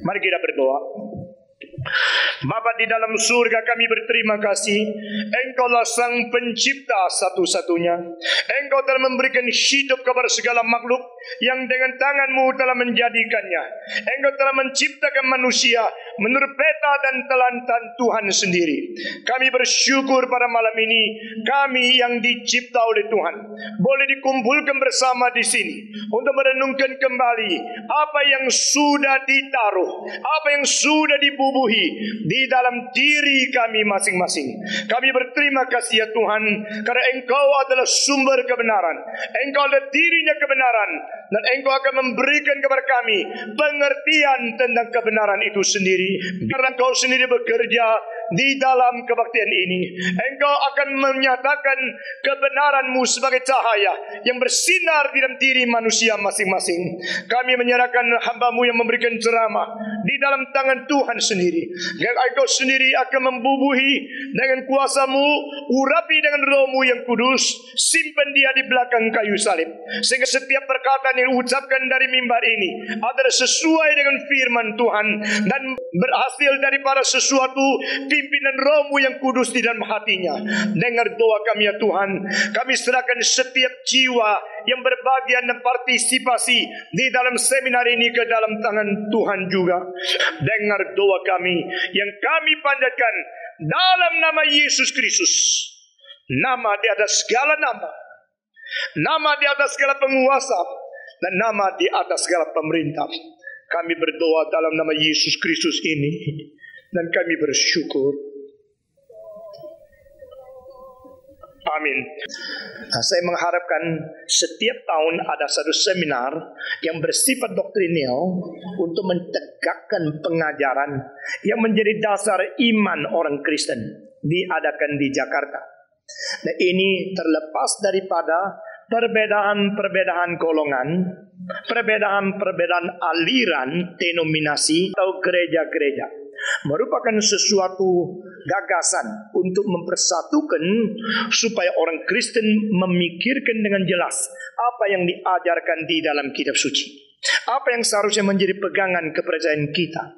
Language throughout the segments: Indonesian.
Mari kita berdoa. Bapa di dalam surga, kami berterima kasih. Engkaulah sang pencipta satu-satunya. Engkau telah memberikan hidup kepada segala makhluk yang dengan tanganmu telah menjadikannya. Engkau telah menciptakan manusia menurut peta dan telantan Tuhan sendiri. Kami bersyukur pada malam ini, kami yang dicipta oleh Tuhan boleh dikumpulkan bersama di sini untuk merenungkan kembali apa yang sudah ditaruh, apa yang sudah dibubuhi di dalam diri kami masing-masing. Kami berterima kasih ya Tuhan, karena Engkau adalah sumber kebenaran. Engkau adalah dirinya kebenaran, dan Engkau akan memberikan kepada kami pengertian tentang kebenaran itu sendiri. Karena Engkau sendiri bekerja di dalam kebaktian ini. Engkau akan menyatakan kebenaran-Mu sebagai cahaya yang bersinar di dalam diri manusia masing-masing. Kami menyerahkan hamba-Mu yang memberikan ceramah di dalam tangan Tuhan sendiri. Engkau sendiri akan membubuhi dengan kuasa-Mu, urapi dengan Roh-Mu yang kudus, simpan dia di belakang kayu salib, sehingga setiap perkataan yang diucapkan dari mimbar ini adalah sesuai dengan firman Tuhan dan berhasil daripada sesuatu pimpinan Roh-Mu yang kudus di dalam hatinya. Dengar doa kami ya Tuhan. Kami serahkan setiap jiwa yang berbagian dan partisipasi di dalam seminar ini ke dalam tangan Tuhan juga. Dengar doa kami yang kami panjatkan dalam nama Yesus Kristus, nama di atas segala nama, nama di atas segala penguasa, dan nama di atas segala pemerintah. Kami berdoa dalam nama Yesus Kristus ini, dan kami bersyukur. Amin. Nah, saya mengharapkan setiap tahun ada satu seminar yang bersifat doktrinal untuk mentegakkan pengajaran yang menjadi dasar iman orang Kristen, diadakan di Jakarta. Nah, ini terlepas daripada perbedaan-perbedaan golongan, perbedaan-perbedaan aliran, denominasi atau gereja-gereja, merupakan sesuatu gagasan untuk mempersatukan supaya orang Kristen memikirkan dengan jelas apa yang diajarkan di dalam kitab suci, apa yang seharusnya menjadi pegangan kepercayaan kita.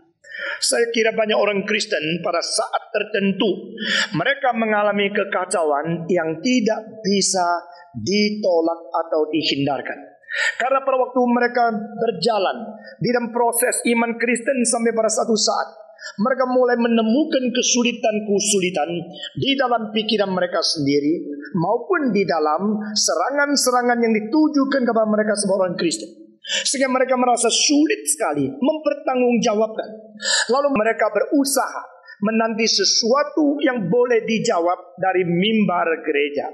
Saya kira banyak orang Kristen pada saat tertentu mereka mengalami kekacauan yang tidak bisa ditolak atau dihindarkan. Karena pada waktu mereka berjalan di dalam proses iman Kristen sampai pada satu saat mereka mulai menemukan kesulitan-kesulitan di dalam pikiran mereka sendiri maupun di dalam serangan-serangan yang ditujukan kepada mereka sebagai orang Kristen, sehingga mereka merasa sulit sekali mempertanggungjawabkan. Lalu mereka berusaha menanti sesuatu yang boleh dijawab dari mimbar gereja,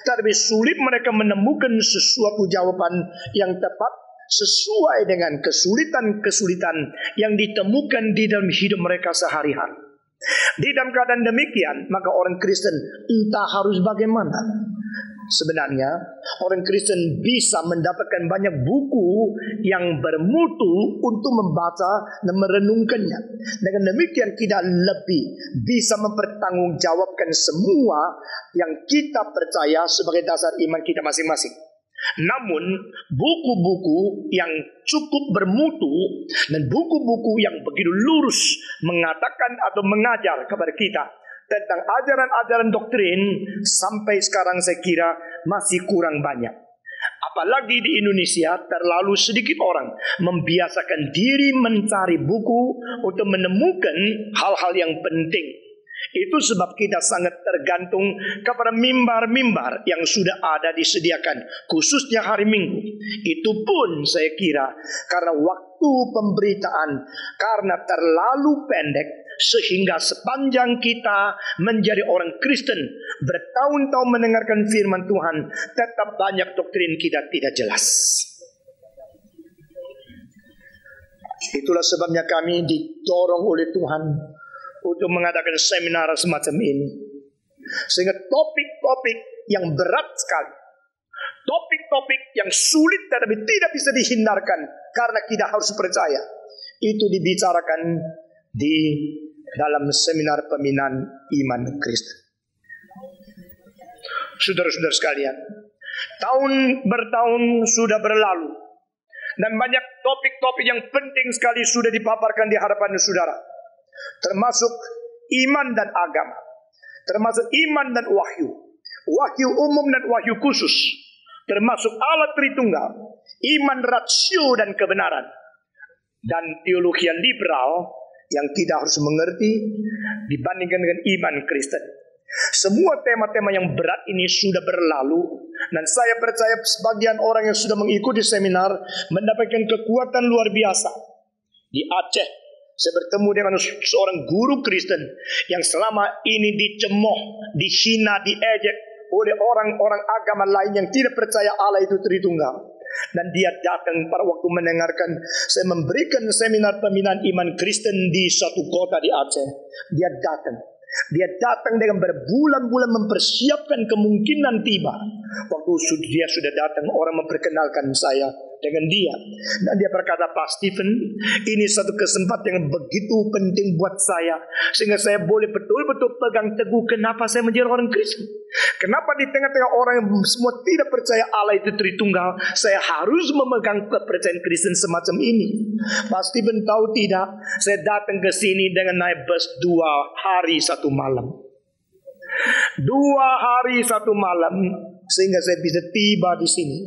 tapi sulit mereka menemukan sesuatu jawaban yang tepat sesuai dengan kesulitan-kesulitan yang ditemukan di dalam hidup mereka sehari-hari. Di dalam keadaan demikian, maka orang Kristen entah harus bagaimana. Sebenarnya orang Kristen bisa mendapatkan banyak buku yang bermutu untuk membaca dan merenungkannya. Dengan demikian kita lebih bisa mempertanggungjawabkan semua yang kita percaya sebagai dasar iman kita masing-masing. Namun buku-buku yang cukup bermutu dan buku-buku yang begitu lurus mengatakan atau mengajar kepada kita tentang ajaran-ajaran doktrin sampai sekarang saya kira masih kurang banyak. Apalagi di Indonesia terlalu sedikit orang membiasakan diri mencari buku untuk menemukan hal-hal yang penting. Itu sebab kita sangat tergantung kepada mimbar-mimbar yang sudah ada disediakan, khususnya hari Minggu. Itu pun saya kira karena waktu pemberitaan karena terlalu pendek, sehingga sepanjang kita menjadi orang Kristen bertahun-tahun mendengarkan firman Tuhan, tetap banyak doktrin kita tidak jelas. Itulah sebabnya kami didorong oleh Tuhan untuk mengadakan seminar semacam ini, sehingga topik-topik yang berat sekali, topik-topik yang sulit tetapi tidak bisa dihindarkan karena kita harus percaya, itu dibicarakan di dalam seminar pembinaan iman Kristen. Saudara-saudara sekalian, tahun bertahun sudah berlalu, Dan banyak topik-topik yang penting sekali sudah dipaparkan di hadapan saudara. Termasuk iman dan agama. Termasuk iman dan wahyu. Wahyu umum dan wahyu khusus. Termasuk Allah Tritunggal. Iman rasio dan kebenaran. Dan teologi liberal yang tidak harus mengerti dibandingkan dengan iman Kristen. Semua tema-tema yang berat ini sudah berlalu, dan saya percaya sebagian orang yang sudah mengikuti seminar mendapatkan kekuatan luar biasa. Di Aceh, saya bertemu dengan seorang guru Kristen yang selama ini dicemooh, dihina, diejek oleh orang-orang agama lain yang tidak percaya Allah itu Tritunggal. Dan dia datang pada waktu mendengarkan saya memberikan seminar pembinaan iman Kristen di satu kota di Aceh. Dia datang dengan berbulan-bulan mempersiapkan kemungkinan tiba. Waktu dia sudah datang, orang memperkenalkan saya dengan dia. Dan dia berkata, Pak Stephen, ini satu kesempatan yang begitu penting buat saya, sehingga saya boleh betul-betul pegang teguh kenapa saya menjadi orang Kristen. Kenapa di tengah-tengah orang yang semua tidak percaya Allah itu Tritunggal, saya harus memegang kepercayaan Kristen semacam ini. Pak Stephen tahu tidak, saya datang ke sini dengan naik bus 2 hari 1 malam. 2 hari 1 malam, sehingga saya bisa tiba di sini.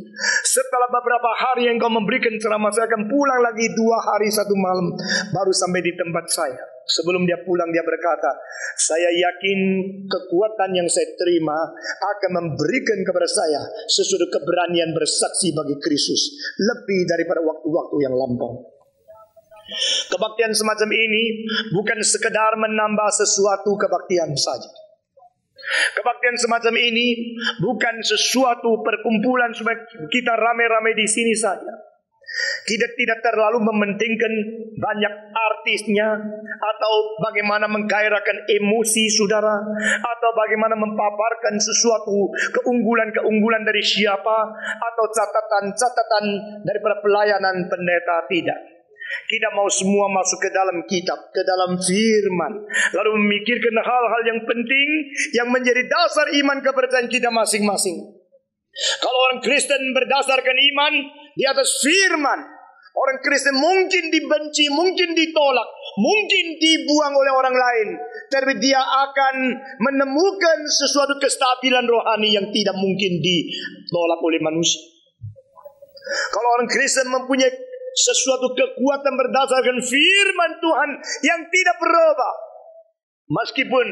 Setelah beberapa hari yang kau memberikan ceramah, saya akan pulang lagi 2 hari 1 malam, baru sampai di tempat saya. Sebelum dia pulang, dia berkata, saya yakin kekuatan yang saya terima akan memberikan kepada saya sesuatu keberanian bersaksi bagi Kristus, lebih daripada waktu-waktu yang lampau. Kebaktian semacam ini bukan sekedar menambah sesuatu kebaktian saja. Kebaktian semacam ini bukan sesuatu perkumpulan supaya kita rame-rame di sini saja. Kita tidak terlalu mementingkan banyak artisnya, atau bagaimana menggairahkan emosi saudara, atau bagaimana mempaparkan sesuatu keunggulan-keunggulan dari siapa, atau catatan-catatan daripada pelayanan pendeta. Tidak. Kita mau semua masuk ke dalam kitab, ke dalam firman, lalu memikirkan hal-hal yang penting yang menjadi dasar iman kepercayaan kita masing-masing. Kalau orang Kristen berdasarkan iman di atas firman, orang Kristen mungkin dibenci, mungkin ditolak, mungkin dibuang oleh orang lain, tapi dia akan menemukan sesuatu kestabilan rohani yang tidak mungkin ditolak oleh manusia. Kalau orang Kristen mempunyai sesuatu kekuatan berdasarkan firman Tuhan yang tidak berubah, meskipun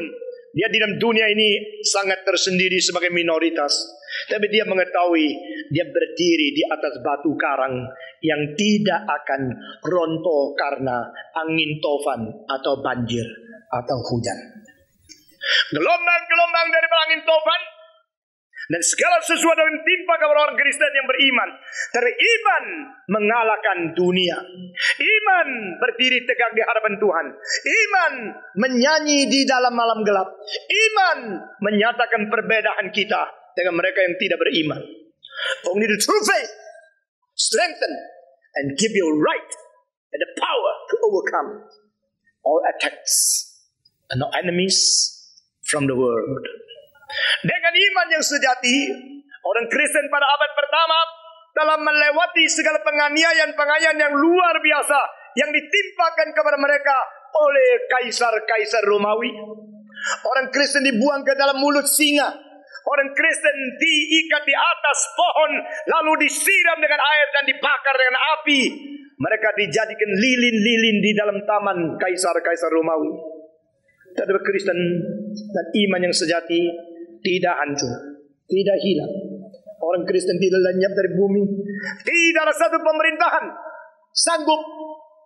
dia di dalam dunia ini sangat tersendiri sebagai minoritas, tapi dia mengetahui dia berdiri di atas batu karang yang tidak akan rontoh karena angin tofan atau banjir atau hujan. Gelombang-gelombang dari angin tofan dan segala sesuatu yang timpa kepada orang Kristen yang beriman. Karena iman mengalahkan dunia. Iman berdiri tegak di hadapan Tuhan. Iman menyanyi di dalam malam gelap. Iman menyatakan perbedaan kita dengan mereka yang tidak beriman. Only the true faith strengthen and give you right and the power to overcome all attacks and all enemies from the world. Dengan iman yang sejati, orang Kristen pada abad pertama telah melewati segala penganiayaan-penganiayaan yang luar biasa yang ditimpakan kepada mereka oleh kaisar-kaisar Romawi. Orang Kristen dibuang ke dalam mulut singa. Orang Kristen diikat di atas pohon, lalu disiram dengan air dan dibakar dengan api. Mereka dijadikan lilin-lilin di dalam taman kaisar-kaisar Romawi. Tetapi Kristen dan iman yang sejati tidak hancur, tidak hilang. Orang Kristen tidak lenyap dari bumi. Tidak ada satu pemerintahan sanggup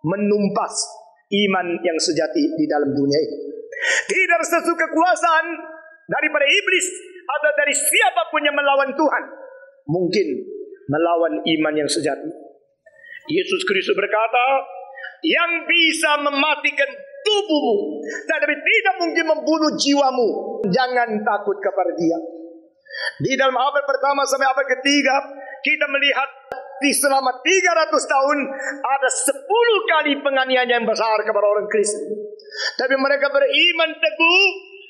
menumpas iman yang sejati di dalam dunia ini. Tidak ada satu kekuasaan daripada iblis atau dari siapapun yang melawan Tuhan mungkin melawan iman yang sejati. Yesus Kristus berkata, yang bisa mematikan tubuhmu tetapi tidak mungkin membunuh jiwamu, jangan takut kepada dia. Di dalam abad pertama sampai abad ketiga, kita melihat di selama 300 tahun ada 10 kali penganiayaan yang besar kepada orang Kristen. Tapi mereka beriman teguh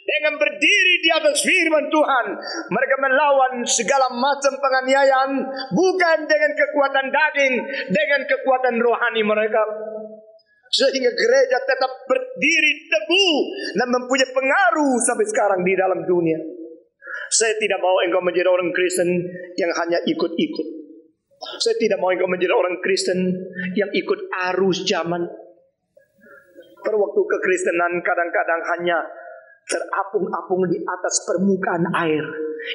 dengan berdiri di atas firman Tuhan, mereka melawan segala macam penganiayaan, bukan dengan kekuatan daging, dengan kekuatan rohani mereka. Sehingga gereja tetap berdiri teguh dan mempunyai pengaruh sampai sekarang di dalam dunia. Saya tidak mau engkau menjadi orang Kristen yang hanya ikut-ikut. Saya tidak mau engkau menjadi orang Kristen yang ikut arus zaman. Pada waktu kekristenan kadang-kadang hanya terapung-apung di atas permukaan air,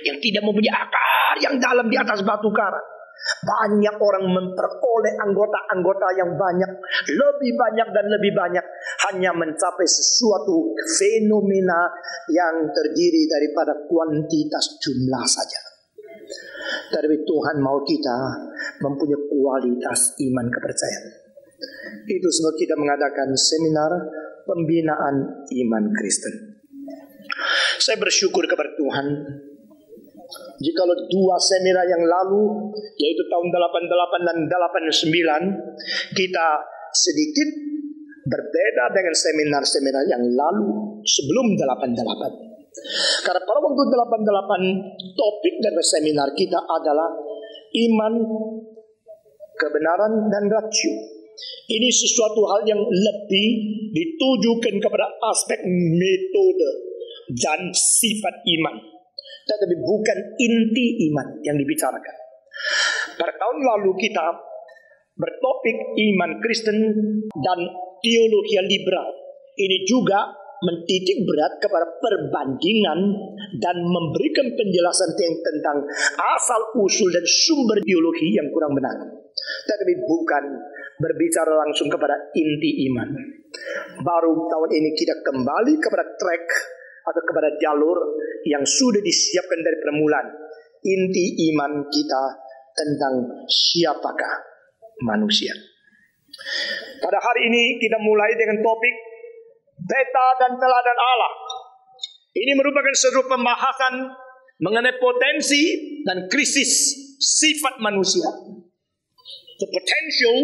yang tidak mempunyai akar yang dalam di atas batu karang. Banyak orang memperoleh anggota-anggota yang banyak, lebih banyak dan lebih banyak, hanya mencapai sesuatu fenomena yang terdiri daripada kuantitas jumlah saja. Tapi Tuhan mau kita mempunyai kualitas iman kepercayaan. Itu sebab kita mengadakan seminar pembinaan iman Kristen. Saya bersyukur kepada Tuhan, jikalau 2 seminar yang lalu, yaitu tahun 88 dan 89, kita sedikit berbeda dengan seminar-seminar yang lalu sebelum 88. Karena pada waktu 88, topik dari seminar kita adalah iman, kebenaran, dan rasio. Ini sesuatu hal yang lebih ditujukan kepada aspek metode dan sifat iman, tetapi bukan inti iman yang dibicarakan. Pada tahun lalu kita bertopik iman Kristen dan teologi liberal. Ini juga mentitik berat kepada perbandingan dan memberikan penjelasan tentang asal-usul dan sumber teologi yang kurang benar, tetapi bukan berbicara langsung kepada inti iman. Baru tahun ini kita kembali kepada track atau kepada jalur yang sudah disiapkan dari permulaan. Inti iman kita tentang siapakah manusia. Pada hari ini kita mulai dengan topik beta dan teladan Allah. Ini merupakan seluruh pembahasan mengenai potensi dan krisis sifat manusia. The potential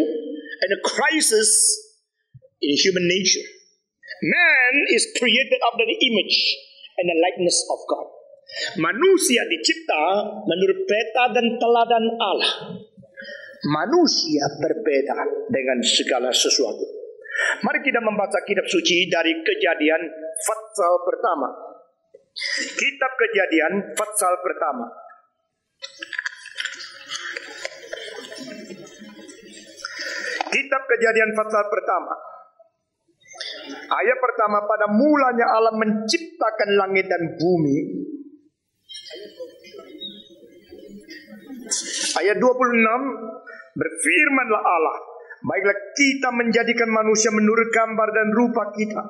and the crisis in human nature. Man is created after the image and the likeness of God. Manusia dicipta menurut peta dan teladan Allah. Manusia berbeda dengan segala sesuatu. Mari kita membaca kitab suci dari Kejadian pasal pertama. Kitab Kejadian pasal pertama. Kitab Kejadian pasal pertama. Ayat pertama, pada mulanya Allah menciptakan langit dan bumi. Ayat 26, berfirmanlah Allah, baiklah kita menjadikan manusia menurut gambar dan rupa kita,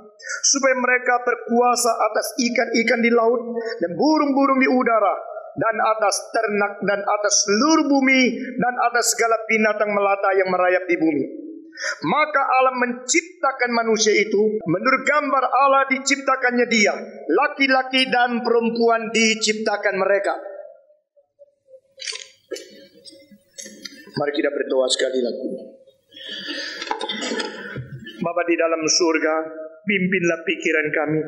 supaya mereka berkuasa atas ikan-ikan di laut dan burung-burung di udara, dan atas ternak dan atas seluruh bumi, dan atas segala binatang melata yang merayap di bumi. Maka Allah menciptakan manusia itu menurut gambar Allah diciptakannya dia, laki-laki dan perempuan diciptakan mereka. Mari kita berdoa sekali lagi. Bapa di dalam surga, pimpinlah pikiran kami,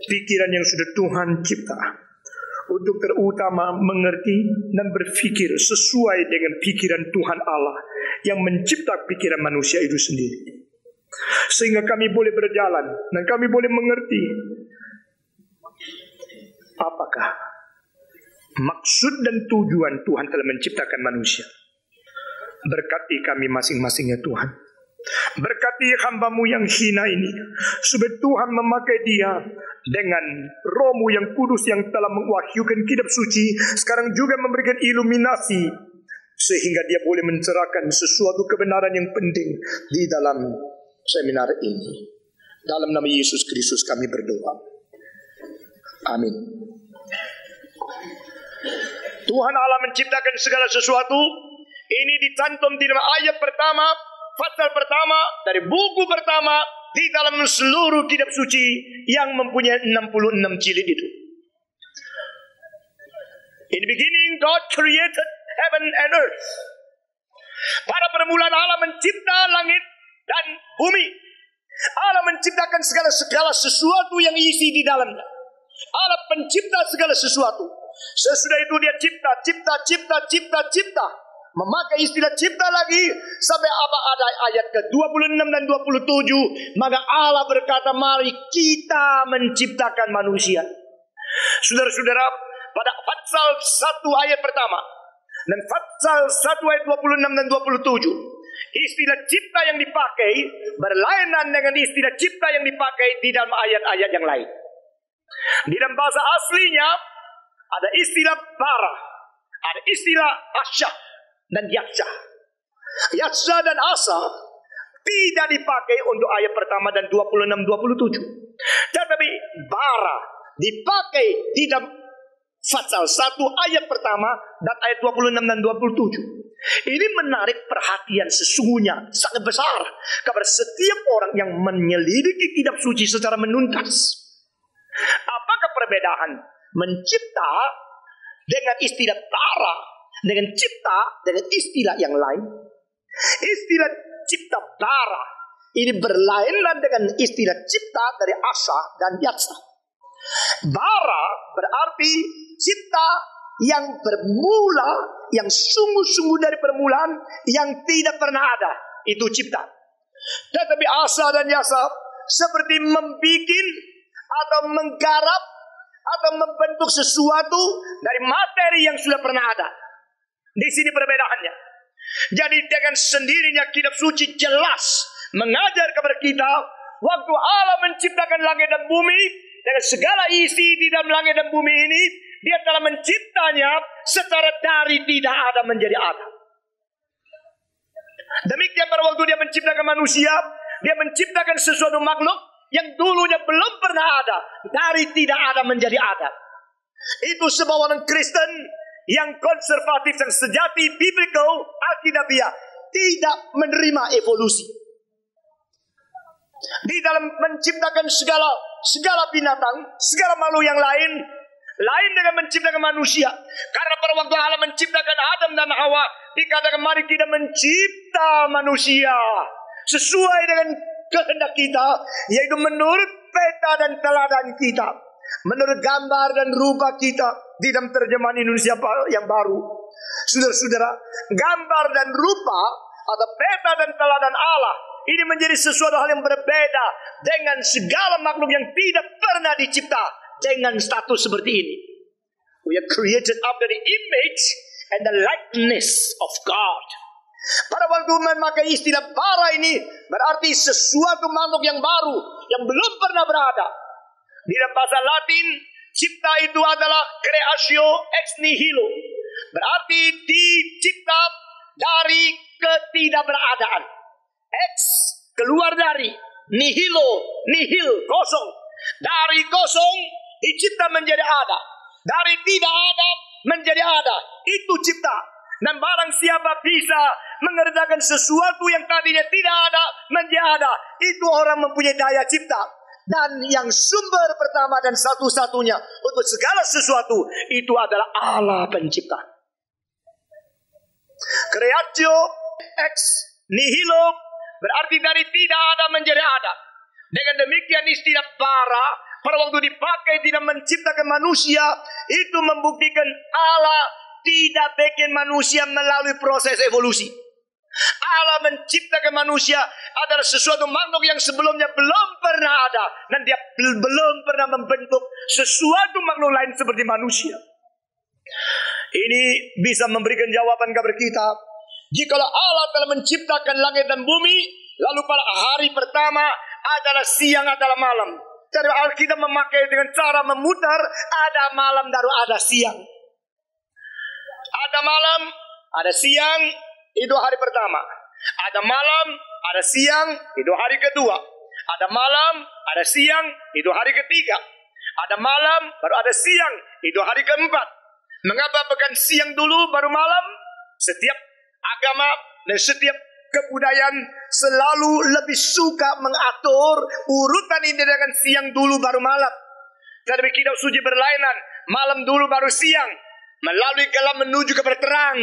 pikiran yang sudah Tuhan cipta, untuk terutama mengerti dan berpikir sesuai dengan pikiran Tuhan Allah yang mencipta pikiran manusia itu sendiri. Sehingga kami boleh berjalan dan kami boleh mengerti apakah maksud dan tujuan Tuhan telah menciptakan manusia. Berkati kami masing-masing ya Tuhan. Berkati hamba-Mu yang hina ini, supaya Tuhan memakai dia dengan Roh-Mu yang kudus yang telah mewahyukan kitab suci, sekarang juga memberikan iluminasi, sehingga dia boleh mencerahkan sesuatu kebenaran yang penting di dalam seminar ini. Dalam nama Yesus Kristus kami berdoa. Amin. Tuhan Allah menciptakan segala sesuatu. Ini dicantum di dalam ayat pertama, pasal pertama, dari buku pertama, di dalam seluruh kitab suci yang mempunyai 66 jilid itu. In the beginning, God created heaven and earth. Pada permulaan Allah mencipta langit dan bumi. Allah menciptakan segala sesuatu yang isi di dalamnya. Allah pencipta segala sesuatu. Sesudah itu dia cipta. Memakai istilah cipta lagi sampai ada ayat ke-26 dan 27. Maka Allah berkata, mari kita menciptakan manusia. Saudara-saudara, pada Fatsal 1 ayat pertama dan Fatsal 1 ayat 26 dan 27, istilah cipta yang dipakai berlainan dengan istilah cipta yang dipakai di dalam ayat-ayat yang lain. Di dalam bahasa aslinya ada istilah bara, ada istilah asya dan yaksa. Yaksa dan asa tidak dipakai untuk ayat pertama dan 26-27. Tetapi bara dipakai di dalam Fatsal 1 ayat pertama dan ayat 26 dan 27. Ini menarik perhatian sesungguhnya sangat besar kepada setiap orang yang menyelidiki kitab suci secara menuntas. Apakah perbedaan mencipta dengan istilah bara dengan cipta dengan istilah yang lain? Istilah cipta bara ini berlainan dengan istilah cipta dari asa dan yaksa. Bara berarti cipta yang bermula, yang sungguh-sungguh dari permulaan, yang tidak pernah ada. Itu cipta. Tetapi asa dan yaksa seperti membikin atau menggarap atau membentuk sesuatu dari materi yang sudah pernah ada. Di sini perbedaannya. Jadi dengan sendirinya kitab suci jelas mengajar kepada kita, waktu Allah menciptakan langit dan bumi dengan segala isi di dalam langit dan bumi ini, Dia telah menciptanya secara dari tidak ada menjadi ada. Demikian pada waktu Dia menciptakan manusia, Dia menciptakan sesuatu makhluk yang dulunya belum pernah ada, dari tidak ada menjadi ada. Itu sebab orang Kristen yang konservatif dan sejati biblical alkitabiah tidak menerima evolusi. Di dalam menciptakan segala binatang, segala makhluk yang lain dengan menciptakan manusia. Karena pada waktu Allah menciptakan Adam dan Hawa, dikatakan mari kita mencipta manusia sesuai dengan kehendak kita, yaitu menurut peta dan teladan kita, menurut gambar dan rupa kita. Di dalam terjemahan Indonesia yang baru, saudara-saudara, gambar dan rupa atau peta dan teladan Allah ini menjadi sesuatu hal yang berbeda dengan segala makhluk yang tidak pernah dicipta dengan status seperti ini. We are created after the image and the likeness of God. Pada waktu memakai istilah bara ini berarti sesuatu makhluk yang baru yang belum pernah berada. Di dalam bahasa Latin, cipta itu adalah creatio ex nihilo. Berarti dicipta dari ketidakberadaan. Ex keluar dari, nihil kosong. Dari kosong dicipta menjadi ada. Dari tidak ada menjadi ada. Itu cipta. Dan barang siapa bisa mengerjakan sesuatu yang tadinya tidak ada menjadi ada, itu orang mempunyai daya cipta. Dan yang sumber pertama dan satu-satunya untuk segala sesuatu itu adalah Allah pencipta. Creatio ex nihilo berarti dari tidak ada menjadi ada. Dengan demikian istilah bara pada waktu dipakai tidak menciptakan manusia, itu membuktikan Allah tidak bikin manusia melalui proses evolusi. Allah menciptakan manusia adalah sesuatu makhluk yang sebelumnya belum pernah ada, dan Dia belum pernah membentuk sesuatu makhluk lain seperti manusia. Ini bisa memberikan jawaban kepada kita. Jikalau Allah telah menciptakan langit dan bumi, lalu pada hari pertama adalah siang adalah malam. Jadi Alkitab memakai dengan cara memutar, ada malam baru ada siang. Ada malam, ada siang, itu hari pertama. Ada malam, ada siang, itu hari kedua. Ada malam, ada siang, itu hari ketiga. Ada malam, baru ada siang, itu hari keempat. Mengapa bukan siang dulu baru malam? Setiap agama dan setiap kebudayaan selalu lebih suka mengatur urutan ini dengan siang dulu baru malam. Tetapi kitab suci berlainan, malam dulu baru siang. Melalui gelap menuju kepada terang.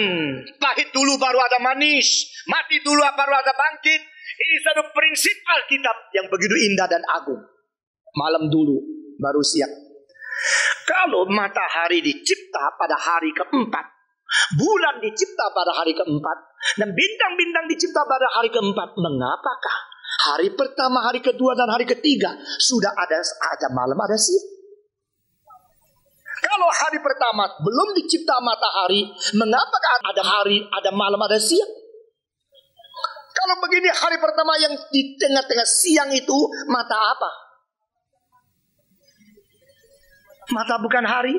Pahit dulu baru ada manis. Mati dulu baru ada bangkit. Ini satu prinsip Alkitab yang begitu indah dan agung. Malam dulu baru siang. Kalau matahari dicipta pada hari keempat, bulan dicipta pada hari keempat, dan bintang-bintang dicipta pada hari keempat, mengapakah hari pertama, hari kedua, dan hari ketiga sudah ada malam, ada siang? Kalau hari pertama belum dicipta matahari, mengapakah ada hari, ada malam, ada siang? Kalau begini, hari pertama yang di tengah-tengah siang itu mata apa? Mata bukan hari?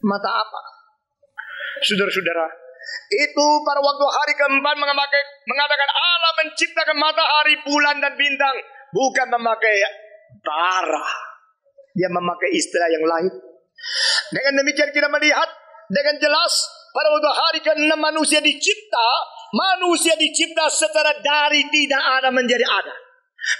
Mata apa? Saudara-saudara, itu pada waktu hari keempat mengatakan Allah menciptakan matahari, bulan, dan bintang, bukan memakai bara. Dia memakai istilah yang lain. Dengan demikian kita melihat dengan jelas pada waktu hari ke-6 manusia dicipta secara dari tidak ada menjadi ada.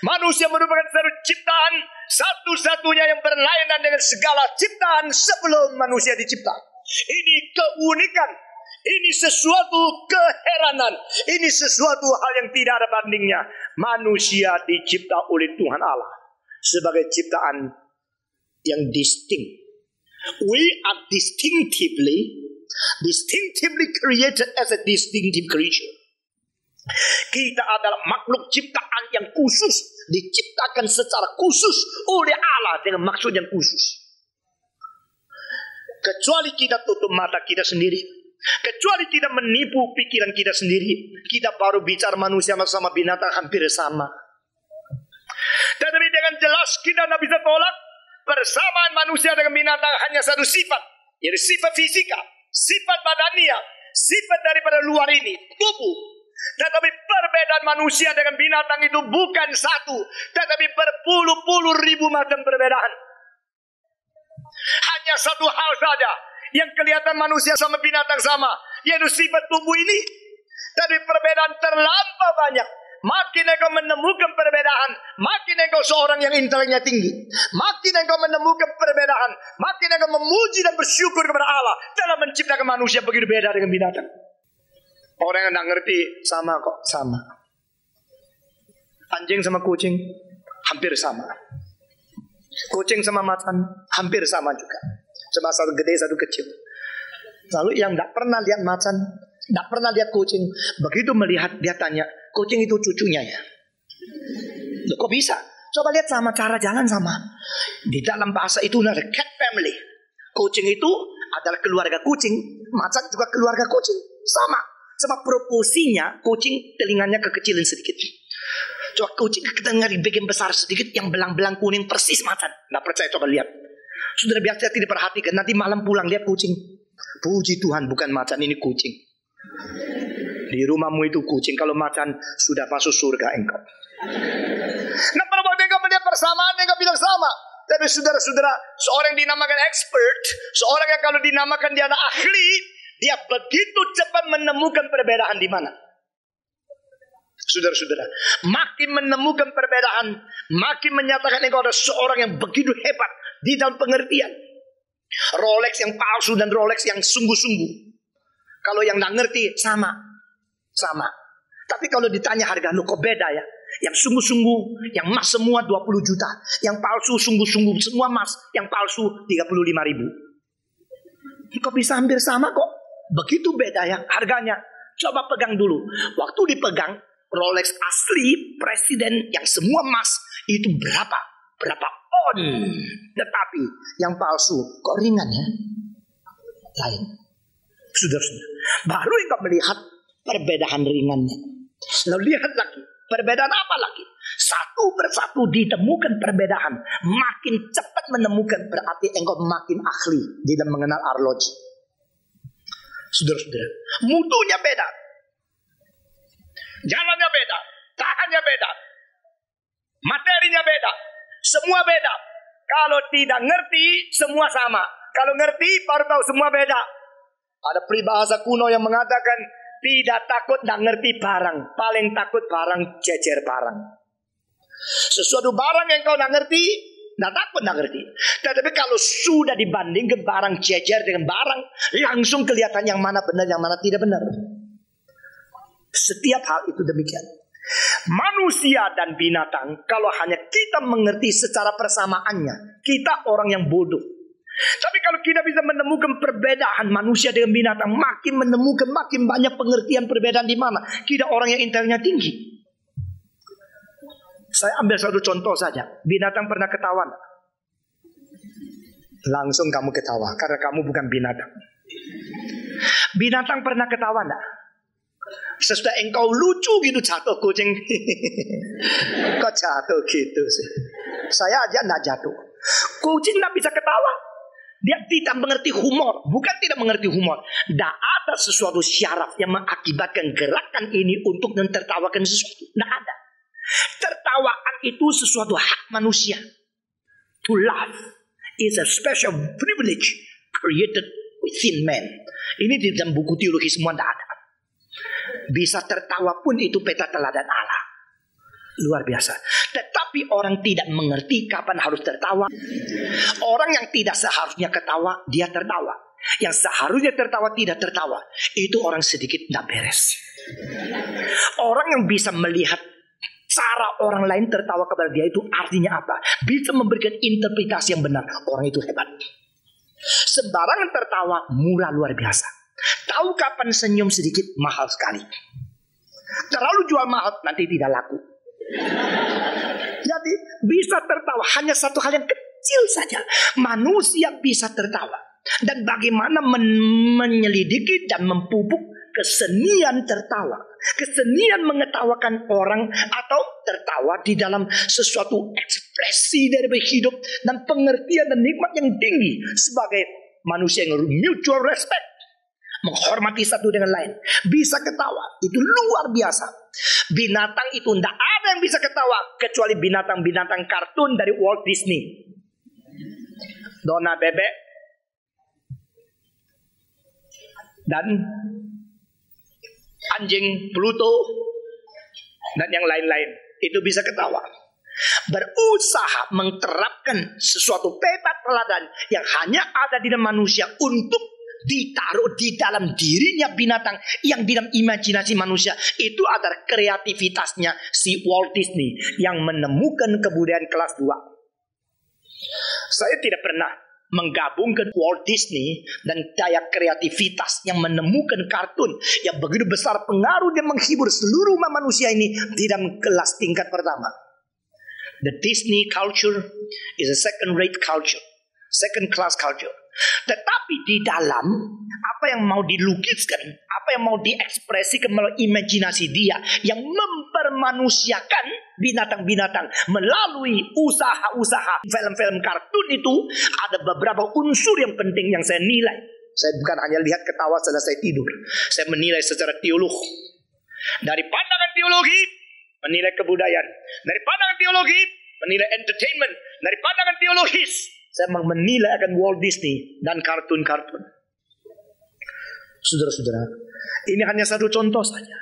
Manusia merupakan satu ciptaan satu-satunya yang berlainan dengan segala ciptaan sebelum manusia dicipta. Ini keunikan, ini sesuatu keheranan, ini sesuatu hal yang tidak ada bandingnya. Manusia dicipta oleh Tuhan Allah sebagai ciptaan yang distinct. We are distinctively created as a distinctive creature. Kita adalah makhluk ciptaan yang khusus, diciptakan secara khusus oleh Allah dengan maksud yang khusus. Kecuali kita tutup mata kita sendiri, kecuali kita menipu pikiran kita sendiri, kita baru bicara manusia sama binatang hampir sama. Tetapi dengan jelas kita tidak bisa tolak persamaan manusia dengan binatang hanya satu sifat, yaitu sifat fisika, sifat badania, sifat daripada luar ini, tubuh. Tetapi perbedaan manusia dengan binatang itu bukan satu, tetapi berpuluh-puluh ribu macam perbedaan. Hanya satu hal saja yang kelihatan manusia sama binatang sama, yaitu sifat tubuh ini. Tapi perbedaan terlampau banyak. Makin engkau menemukan perbedaan, makin engkau seorang yang inteleknya tinggi. Makin engkau menemukan perbedaan, makin engkau memuji dan bersyukur kepada Allah telah menciptakan manusia begitu beda dengan binatang. Orang yang tidak ngerti sama kok, sama. Anjing sama kucing hampir sama. Kucing sama macan hampir sama juga. Cuma satu gede, satu kecil. Lalu yang tidak pernah lihat macan, tidak pernah lihat kucing, begitu melihat dia tanya, kucing itu cucunya ya? Loh, kok bisa? Coba lihat sama, cara jalan sama. Di dalam bahasa itu ada cat family. Kucing itu adalah keluarga kucing, macan juga keluarga kucing. Sama. Sebab proporsinya kucing telinganya kekecilan sedikit. Coba kucing kedengar di bagian besar sedikit, yang belang-belang kuning persis macan. Nggak percaya, coba lihat. Sudah biasa tidak perhatikan, nanti malam pulang lihat kucing. Puji Tuhan, bukan macan, ini kucing. Di rumahmu itu kucing, kalau macan sudah masuk surga engkau. Nah, pada waktu engkau melihat persamaan, engkau bilang sama. Tapi saudara-saudara, seorang yang dinamakan expert, seorang yang kalau dinamakan dia adalah ahli, dia begitu cepat menemukan perbedaan di mana. Saudara-saudara, makin menemukan perbedaan, makin menyatakan engkau adalah seorang yang begitu hebat di dalam pengertian. Rolex yang palsu dan Rolex yang sungguh-sungguh. Kalau yang tidak ngerti, sama. Tapi kalau ditanya harga, lu kok beda ya? Yang sungguh-sungguh, yang emas semua 20 juta. Yang palsu sungguh-sungguh semua emas. Yang palsu 35.000. Kok bisa hampir sama kok? Begitu beda ya harganya. Coba pegang dulu. Waktu dipegang, Rolex asli presiden yang semua emas itu berapa on. Tetapi yang palsu kok ringan ya? Lain. Saudara-saudara, baru engkau melihat perbedaan ringannya. Lalu lihat lagi, perbedaan apa lagi? Satu persatu ditemukan perbedaan. Makin cepat menemukan, berarti engkau makin ahli di dalam mengenal arloji. Saudara-saudara, mutunya beda, jalannya beda, tahannya beda, materinya beda, semua beda. Kalau tidak ngerti, semua sama. Kalau ngerti, baru tahu semua beda. Ada peribahasa kuno yang mengatakan, tidak takut tidak ngerti barang, paling takut barang jejer barang. Sesuatu barang yang kau tidak ngerti, tidak takut tidak ngerti. Tetapi kalau sudah dibanding ke barang jejer dengan barang, langsung kelihatan yang mana benar, yang mana tidak benar. Setiap hal itu demikian. Manusia dan binatang, kalau hanya kita mengerti secara persamaannya, kita orang yang bodoh. Tapi kalau kita bisa menemukan perbedaan manusia dengan binatang, makin menemukan makin banyak pengertian perbedaan di mana kita orang yang intelnya tinggi. Saya ambil satu contoh saja. Binatang pernah ketawa? Langsung kamu ketawa karena kamu bukan binatang. Binatang pernah ketawa enggak? Sesudah engkau lucu gitu jatuh kucing. Kok jatuh gitu sih? Saya aja enggak jatuh. Kucing enggak bisa ketawa. Dia tidak mengerti humor. Bukan tidak mengerti humor. Tidak ada sesuatu syaraf yang mengakibatkan gerakan ini untuk mentertawakan sesuatu. Tidak ada. Tertawaan itu sesuatu hak manusia. To laugh is a special privilege created within man. Ini di dalam buku teologi semua tidak ada. Bisa tertawa pun itu peta teladan Allah. Luar biasa. Tetapi orang tidak mengerti kapan harus tertawa. Orang yang tidak seharusnya ketawa, dia tertawa. Yang seharusnya tertawa, tidak tertawa. Itu orang sedikit tidak beres. Orang yang bisa melihat cara orang lain tertawa kepada dia itu artinya apa? Bisa memberikan interpretasi yang benar. Orang itu hebat. Sembarangan tertawa murah luar biasa. Tahu kapan senyum sedikit mahal sekali. Terlalu jual mahal nanti tidak laku. Jadi bisa tertawa hanya satu hal yang kecil saja. Manusia bisa tertawa. Dan bagaimana menyelidiki dan memupuk kesenian tertawa. Kesenian mengetawakan orang atau tertawa di dalam sesuatu ekspresi dari hidup dan pengertian dan nikmat yang tinggi sebagai manusia yang mutual respect, menghormati satu dengan lain, bisa ketawa. Itu luar biasa. Binatang itu tidak ada yang bisa ketawa kecuali binatang-binatang kartun dari Walt Disney. Dona Bebek dan anjing Pluto dan yang lain-lain itu bisa ketawa. Berusaha menerapkan sesuatu peta teladan yang hanya ada di dalam manusia untuk ditaruh di dalam dirinya binatang yang di dalam imajinasi manusia. Itu adalah kreativitasnya si Walt Disney yang menemukan kebudayaan kelas 2. Saya tidak pernah menggabungkan Walt Disney dan daya kreativitas yang menemukan kartun yang begitu besar pengaruh dan menghibur seluruh manusia ini di dalam kelas tingkat pertama. The Disney culture is a second rate culture, second class culture. Tetapi di dalam apa yang mau dilukiskan, apa yang mau diekspresikan melalui imajinasi dia yang mempermanusiakan binatang-binatang melalui usaha-usaha film-film kartun itu, ada beberapa unsur yang penting yang saya nilai. Saya bukan hanya lihat ketawa selesai tidur. Saya menilai secara teolog. Dari pandangan teologi, menilai kebudayaan. Dari pandangan teologi, menilai entertainment. Dari pandangan teologis, saya menilai akan Walt Disney dan kartun-kartun. Saudara-saudara, ini hanya satu contoh saja.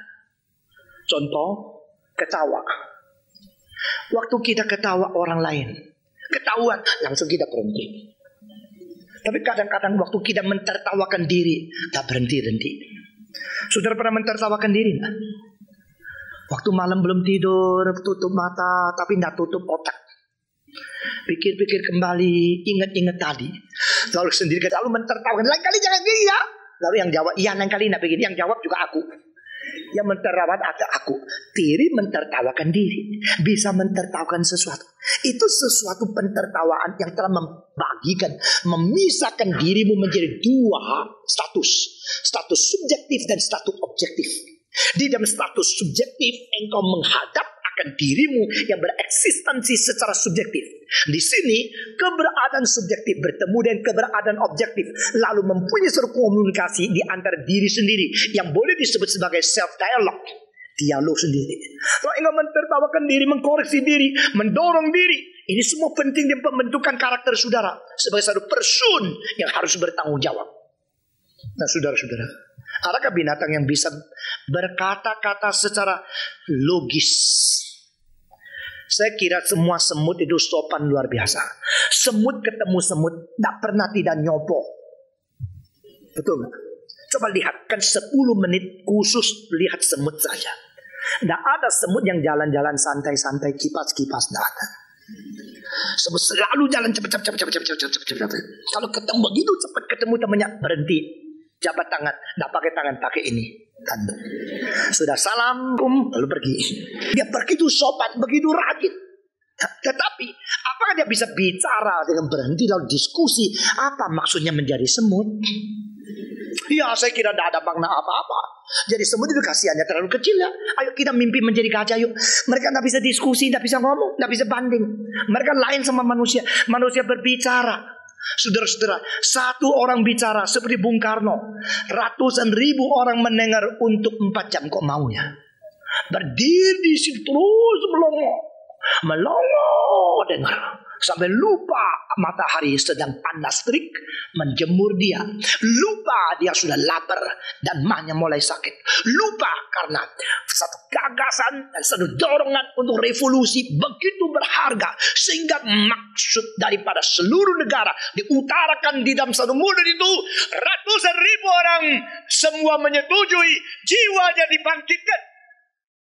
Contoh ketawa. Waktu kita ketawa orang lain, ketahuan langsung kita berhenti. Tapi kadang-kadang waktu kita mentertawakan diri, tak berhenti-henti. Saudara pernah mentertawakan diri enggak? Waktu malam belum tidur, tutup mata tapi tidak tutup otak. Pikir-pikir kembali, ingat-ingat tadi. Lalu sendiri lalu mentertawakan. Lain kali jangan gini ya. Lalu yang jawab, iya lain kali tidak begini. Yang jawab juga aku. Yang mentertawakan ada aku. Diri mentertawakan diri. Bisa mentertawakan sesuatu. Itu sesuatu pentertawaan yang telah membagikan, memisahkan dirimu menjadi dua status. Status subjektif dan status objektif. Di dalam status subjektif, engkau menghadap akan dirimu yang bereksistensi secara subjektif. Di sini, keberadaan subjektif bertemu dengan keberadaan objektif, lalu mempunyai suatu komunikasi di antara diri sendiri yang boleh disebut sebagai self-dialogue, dialog sendiri. Kalau engkau mentertawakan diri, mengkoreksi diri, mendorong diri, ini semua penting di pembentukan karakter saudara sebagai satu person yang harus bertanggung jawab. Nah, saudara-saudara, adakah binatang yang bisa berkata-kata secara logis? Saya kira semua semut itu sopan luar biasa. Semut ketemu semut, tidak pernah tidak nyopo. Betul nggak? Coba lihat, kan 10 menit khusus lihat semut saja. Tidak ada semut yang jalan-jalan santai-santai, kipas-kipas, tidak ada. Semut selalu jalan cepat. Kalau ketemu begitu cepat ketemu temannya, berhenti, jabat tangan, tidak pakai tangan, pakai ini, tanda. Sudah salam, lalu pergi. Dia begitu sopan, begitu rajin. Tetapi apakah dia bisa bicara dengan berhenti lalu diskusi? Apa maksudnya menjadi semut? Ya, saya kira tidak ada makna apa-apa. Jadi semut itu kasihannya terlalu kecil ya. Ayo kita mimpi menjadi gajah yuk. Mereka tidak bisa diskusi, tidak bisa ngomong, tidak bisa banding. Mereka lain sama manusia. Manusia berbicara. Saudara-saudara, satu orang bicara seperti Bung Karno, ratusan ribu orang mendengar untuk 4 jam. Kok mau ya? Berdiri di situ terus melongo dengar sampai lupa matahari sedang panas terik menjemur dia, lupa dia sudah lapar dan mahnya mulai sakit, lupa karena satu gagasan dan satu dorongan untuk revolusi begitu berharga sehingga maksud daripada seluruh negara diutarakan di dalam satu mulut itu, ratusan ribu orang semua menyetujui, jiwanya dibangkitkan.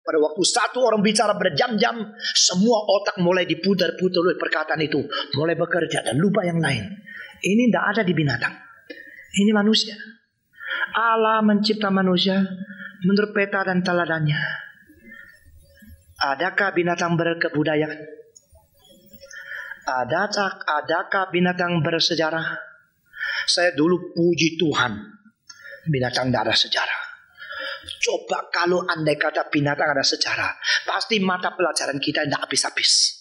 Pada waktu satu orang bicara berjam-jam, semua otak mulai diputar-putar oleh perkataan itu, mulai bekerja dan lupa yang lain. Ini tidak ada di binatang. Ini manusia. Allah mencipta manusia menurut peta dan teladannya. Adakah binatang berkebudayaan? Adakah binatang bersejarah? Saya dulu puji Tuhan, binatang tidak ada sejarah. Coba kalau andai kata binatang ada sejarah, pasti mata pelajaran kita tidak habis-habis.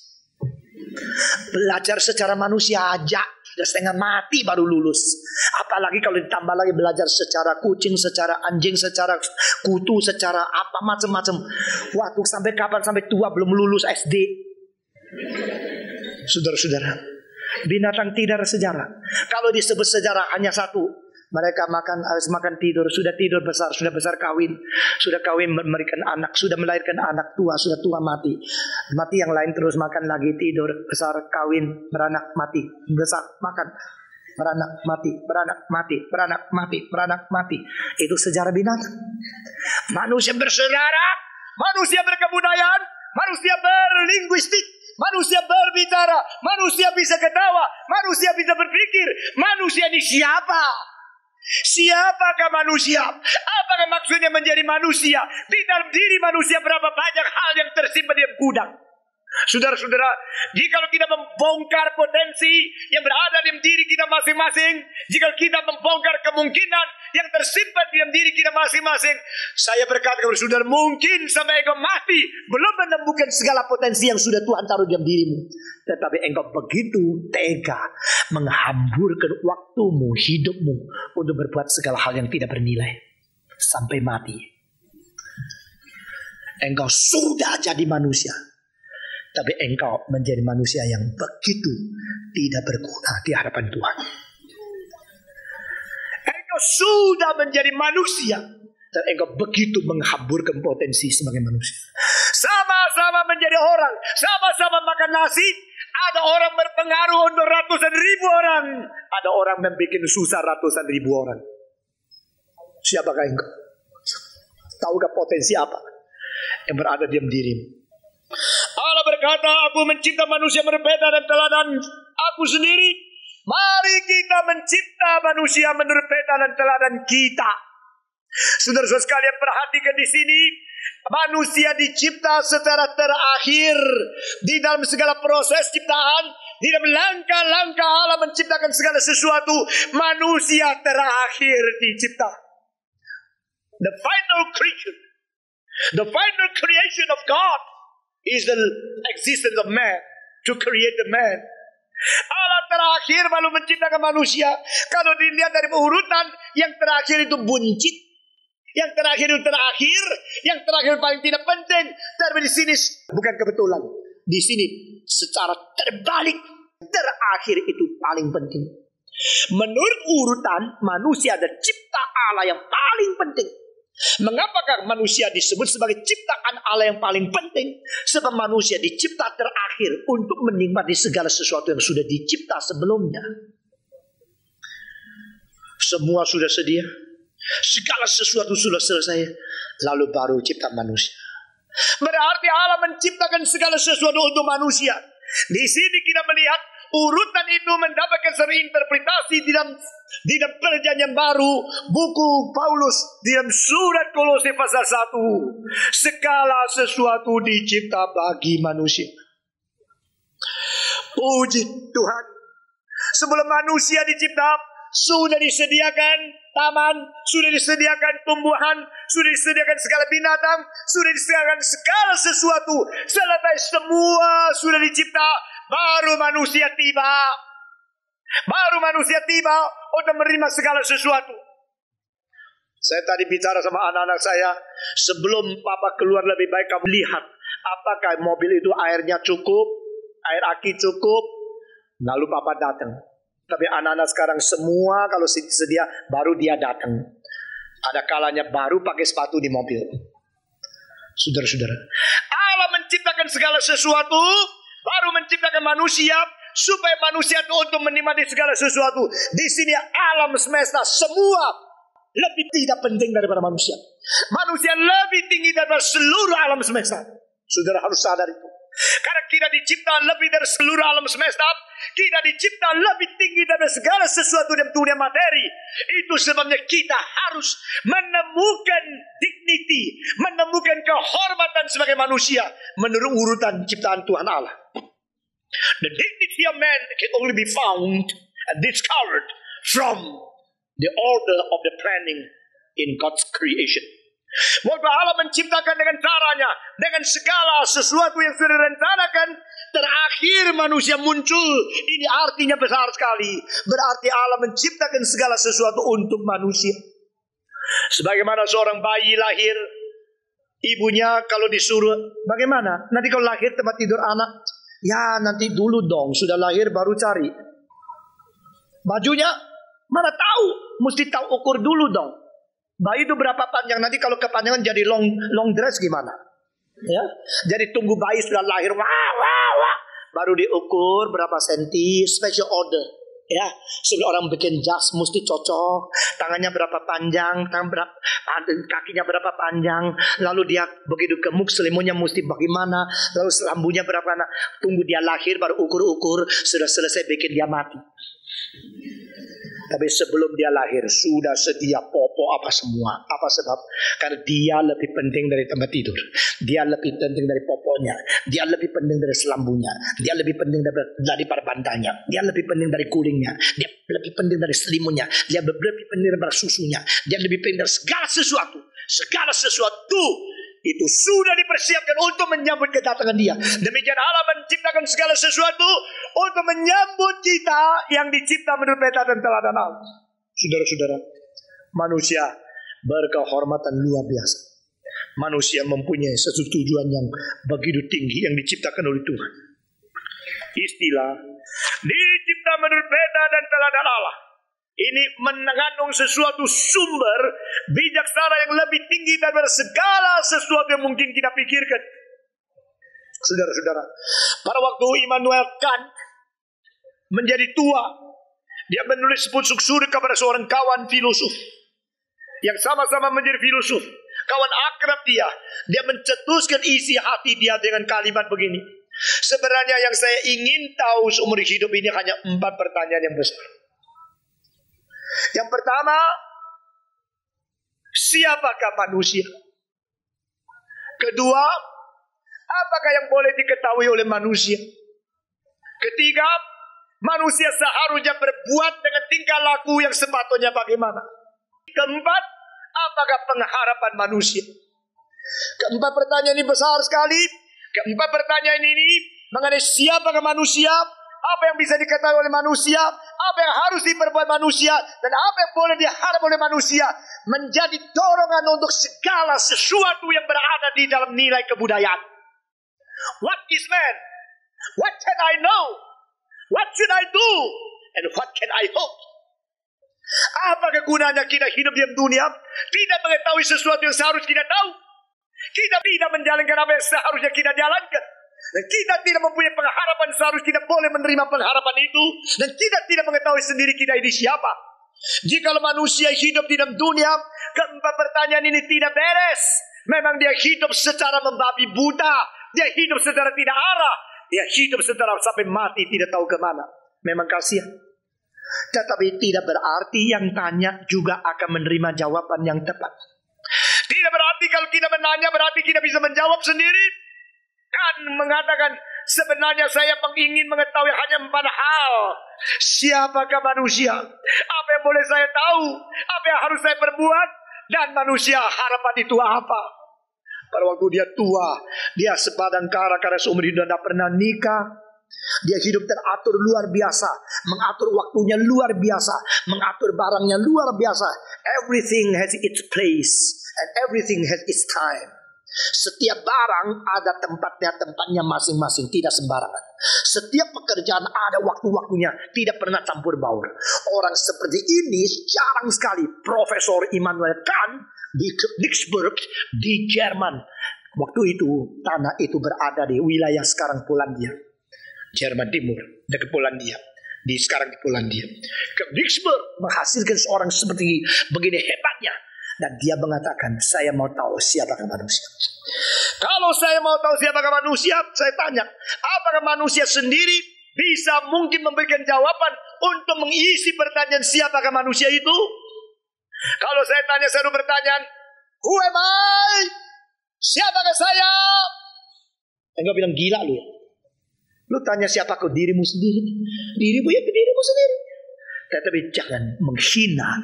Belajar secara manusia aja sudah setengah mati baru lulus. Apalagi kalau ditambah lagi belajar secara kucing, secara anjing, secara kutu, secara apa macam-macam. Waktu sampai kapan sampai tua belum lulus SD. Saudara-saudara, binatang tidak ada sejarah. Kalau disebut sejarah hanya satu. Mereka harus makan tidur, sudah besar kawin, sudah kawin memberikan anak, sudah melahirkan anak, sudah tua mati yang lain terus makan lagi, tidur, besar, kawin, beranak, mati, besar, makan, beranak, mati. Itu sejarah binatang. Manusia bersejarah, manusia berkebudayaan, manusia berlinguistik, manusia berbicara, manusia bisa ketawa, manusia bisa berpikir. Manusia ini siapa? Siapakah manusia? Apakah maksudnya menjadi manusia? Di dalam diri manusia berapa banyak hal yang tersimpan di gudang? Saudara-saudara, jika kita membongkar potensi yang berada di diri kita masing-masing, jika kita membongkar kemungkinan yang tersimpan di dalam diri kita masing-masing, saya berkata kepada saudara, mungkin sampai engkau mati belum menemukan segala potensi yang sudah Tuhan taruh di dalam dirimu. Tetapi engkau begitu tega menghamburkan waktumu, hidupmu untuk berbuat segala hal yang tidak bernilai sampai mati. Engkau sudah jadi manusia, tapi engkau menjadi manusia yang begitu tidak berguna di hadapan Tuhan. Engkau sudah menjadi manusia, dan engkau begitu menghamburkan potensi sebagai manusia. Sama-sama menjadi orang, sama-sama makan nasi. Ada orang berpengaruh untuk ratusan ribu orang, ada orang membuat susah ratusan ribu orang. Siapakah engkau? Tahukah potensi apa yang berada di dalam dirimu? Allah berkata, aku mencipta manusia berbeda dan teladan aku sendiri. Mari kita mencipta manusia menurut peta dan teladan kita. Saudara-saudara sekalian, perhatikan di sini. Manusia dicipta secara terakhir di dalam segala proses ciptaan. Di dalam langkah-langkah Allah menciptakan segala sesuatu, manusia terakhir dicipta. The final creation of God is the existence of man, to create the man. Allah terakhir baru menciptakan manusia. Kalau dilihat dari urutan, yang terakhir itu buncit, yang terakhir itu terakhir, yang terakhir paling tidak penting. Tapi di sini bukan kebetulan, di sini secara terbalik, terakhir itu paling penting. Menurut urutan, manusia adalah cipta Allah yang paling penting. Mengapakah manusia disebut sebagai ciptaan Allah yang paling penting? Sebab manusia dicipta terakhir untuk menikmati segala sesuatu yang sudah dicipta sebelumnya. Semua sudah sedia, segala sesuatu sudah selesai, lalu baru cipta manusia. Berarti Allah menciptakan segala sesuatu untuk manusia. Di sini kita melihat urutan itu mendapatkan satu interpretasi di dalam perjanjian baru, buku Paulus di dalam surat Kolose pasal 1. Segala sesuatu dicipta bagi manusia. Puji Tuhan. Sebelum manusia dicipta, sudah disediakan taman, sudah disediakan tumbuhan, sudah disediakan segala binatang, sudah disediakan segala sesuatu. Selesai semua sudah dicipta, baru manusia tiba. Baru manusia tiba untuk menerima segala sesuatu. Saya tadi bicara sama anak-anak saya, sebelum papa keluar lebih baik kamu lihat apakah mobil itu airnya cukup, air aki cukup, lalu papa datang. Tapi anak-anak sekarang semua kalau sedia baru dia datang. Ada kalanya baru pakai sepatu di mobil. Saudara-saudara, Allah menciptakan segala sesuatu, baru menciptakan manusia supaya manusia itu untuk menikmati segala sesuatu. Di sini alam semesta semua lebih tidak penting daripada manusia. Manusia lebih tinggi daripada seluruh alam semesta. Saudara harus sadar itu. Karena kita dicipta lebih dari seluruh alam semesta. Kita dicipta lebih tinggi dari segala sesuatu dalam dunia materi. Itu sebabnya kita harus menemukan dignity, menemukan kehormatan sebagai manusia menurut urutan ciptaan Tuhan Allah. The dignity of man can only be found and discovered from the order of the planning in God's creation. Waktu Allah menciptakan dengan caranya, dengan segala sesuatu yang sudah direncanakan, terakhir manusia muncul. Ini artinya besar sekali. Berarti Allah menciptakan segala sesuatu untuk manusia. Sebagaimana seorang bayi lahir, ibunya kalau disuruh, bagaimana? Nanti kalau lahir tempat tidur anak, ya nanti dulu dong, sudah lahir baru cari. Bajunya, mana tahu, mesti tahu ukur dulu dong. Bayi itu berapa panjang, nanti kalau kepanjangan jadi long dress gimana? Ya, jadi tunggu bayi sudah lahir, wah, baru diukur berapa senti, special order. Ya, sebelum orang bikin jas mesti cocok, tangannya berapa panjang, kakinya berapa panjang, lalu dia begitu gemuk selimutnya mesti bagaimana, lalu selambunya berapa, tunggu dia lahir baru ukur-ukur, sudah selesai bikin dia mati. Tapi sebelum dia lahir sudah sedia popok apa semua. Apa sebab? Karena dia lebih penting dari tempat tidur. Dia lebih penting dari popoknya. Dia lebih penting dari selambunya. Dia lebih penting daripada bantalnya. Dia lebih penting dari gulingnya. Dia lebih penting dari selimutnya. Dia lebih penting daripada susunya. Dia lebih penting dari segala sesuatu. Segala sesuatu itu sudah dipersiapkan untuk menyambut kedatangan dia. Demikian Allah menciptakan segala sesuatu untuk menyambut kita yang dicipta menurut peta dan teladan Allah. Saudara-saudara, manusia berkehormatan luar biasa. Manusia mempunyai satu tujuan yang begitu tinggi yang diciptakan oleh Tuhan. Istilah dicipta menurut peta dan teladan Allah ini mengandung sesuatu sumber bijaksana yang lebih tinggi daripada segala sesuatu yang mungkin kita pikirkan. Saudara-saudara, pada waktu Immanuel Kant menjadi tua, dia menulis pucuk surat kepada seorang kawan filosof yang sama-sama menjadi filosof. Kawan akrab dia mencetuskan isi hati dia dengan kalimat begini. Sebenarnya yang saya ingin tahu seumur hidup ini hanya 4 pertanyaan yang besar. Yang pertama, siapakah manusia? Kedua, apakah yang boleh diketahui oleh manusia? Ketiga, manusia seharusnya berbuat dengan tingkah laku yang sepatutnya bagaimana? Keempat, apakah pengharapan manusia? Keempat pertanyaan ini besar sekali. Keempat pertanyaan ini mengenai siapakah manusia, apa yang bisa diketahui oleh manusia, apa yang harus diperbuat manusia, dan apa yang boleh diharap oleh manusia, menjadi dorongan untuk segala sesuatu yang berada di dalam nilai kebudayaan. What is man? What can I know? What should I do? And what can I hope? Apa gunanya kita hidup di dunia tidak mengetahui sesuatu yang seharusnya kita tahu? Kita tidak menjalankan apa yang seharusnya kita jalankan. Dan kita tidak mempunyai pengharapan seharusnya kita boleh menerima pengharapan itu. Dan kita tidak mengetahui sendiri kita ini siapa. Jika manusia hidup di dalam dunia, keempat pertanyaan ini tidak beres, Memang dia hidup secara membabi buta. Dia hidup secara tidak arah. Dia hidup secara sampai mati tidak tahu kemana. Memang kasihan. Tetapi tidak berarti yang tanya juga akan menerima jawaban yang tepat. Tidak berarti kalau kita menanya berarti kita bisa menjawab sendiri. Kan mengatakan sebenarnya saya ingin mengetahui hanya 4 hal. Siapakah manusia? Apa yang boleh saya tahu? Apa yang harus saya perbuat? Dan manusia harapan itu apa? Pada waktu dia tua, dia sepadang kara karena seumur hidup tidak pernah nikah. Dia hidup teratur luar biasa, mengatur waktunya luar biasa, mengatur barangnya luar biasa. Everything has its place and everything has its time. Setiap barang ada tempatnya masing-masing, tidak sembarangan. Setiap pekerjaan ada waktu-waktunya, tidak pernah campur baur. Orang seperti ini jarang sekali. Profesor Immanuel Kant di Königsberg di Jerman. Waktu itu tanah itu berada di wilayah sekarang Polandia, Jerman Timur, dekat Polandia. Sekarang di Polandia. Königsberg menghasilkan seorang seperti begini hebatnya. Dan dia mengatakan, saya mau tahu siapakah manusia. Kalau saya mau tahu siapakah manusia, saya tanya, apakah manusia sendiri bisa mungkin memberikan jawaban untuk mengisi pertanyaan siapakah manusia itu? Kalau saya tanya satu pertanyaan, who am I? Siapakah saya? Enggak bilang gila lu ya. Lu tanya siapakah dirimu sendiri. Dirimu ya ke dirimu sendiri. Tetapi jangan menghina.